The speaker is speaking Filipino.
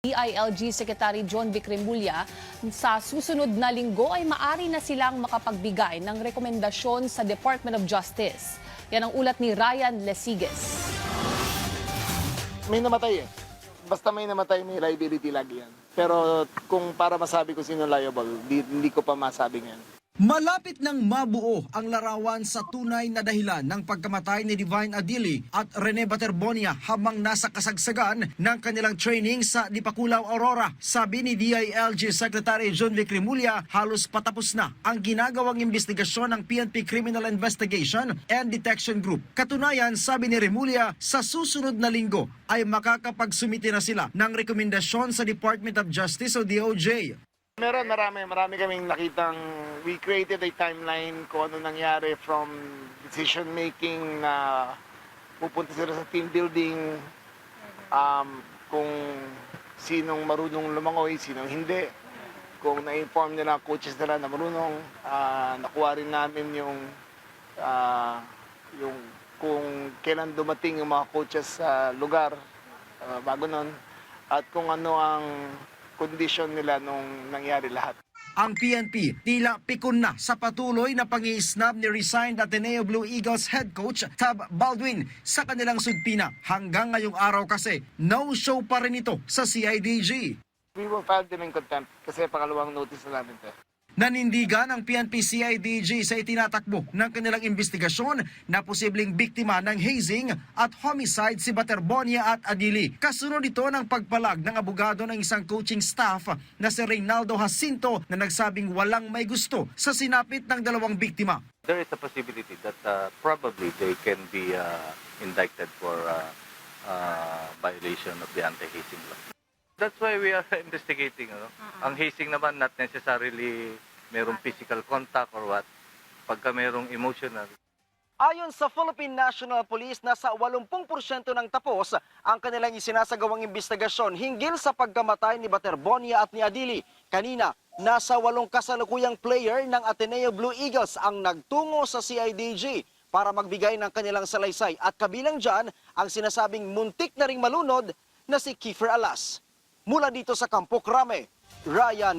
DILG Secretary John Vic Remulla, sa susunod na linggo ay maari na silang makapagbigay ng rekomendasyon sa Department of Justice. Yan ang ulat ni Ryan Lesiges. May namatay eh. Basta may namatay, may liability lagi yan. Pero kung para masabi ko sino liable, hindi ko pa masabi ngayon. Malapit nang mabuo ang larawan sa tunay na dahilan ng pagkamatay ni Divine Adili at Rene Baterbonia habang nasa kasagsagan ng kanilang training sa Dipakulaw, Aurora. Sabi ni DILG Secretary John Vic Remulla, halos patapos na ang ginagawang investigasyon ng PNP Criminal Investigation and Detection Group. Katunayan, sabi ni Remulla, sa susunod na linggo ay makakapagsumite na sila ng rekomendasyon sa Department of Justice o DOJ. Marami kaming nakitang, we created a timeline kung ano nangyari from decision making na pupunta sila sa team building, kung sinong marunong lumangoy, sinong hindi, kung na-inform nila coaches nila na marunong, nakuha rin namin yung kung kailan dumating yung mga coaches sa lugar bago nun, at kung ano ang kondisyon nila nung nangyari lahat. Ang PNP tila pikon na sa patuloy na pang-i-snub ni resigned Ateneo Blue Eagles head coach Tab Baldwin sa kanilang sudpina. Hanggang ngayong araw kasi, no show pa rin ito sa CIDG. We will file them in contempt kasi pangalawang notice na namin ito. Nanindigan ang PNP-CIDG sa itinatakbo ng kanilang investigasyon na posibleng biktima ng hazing at homicide si Baterbonia at Adili. Kasunod ito ng pagpalag ng abogado ng isang coaching staff na si Reynaldo Jacinto na nagsabing walang may gusto sa sinapit ng dalawang biktima. There is a possibility that probably they can be indicted for violation of the anti-hazing law. That's why we are investigating. Ang hazing naman not necessarily merong physical contact or what. Pagka merong emotional. Ayon sa Philippine National Police, nasa 80% ng tapos ang kanilang isinasagawang investigasyon hinggil sa pagkamatay ni Baterbonia at ni Adili. Kanina, nasa 8 kasalukuyang player ng Ateneo Blue Eagles ang nagtungo sa CIDG para magbigay ng kanilang salaysay. At kabilang dyan ang sinasabing muntik na ring malunod na si Kiefer Alas. Mula dito sa Campo Crame, Ryan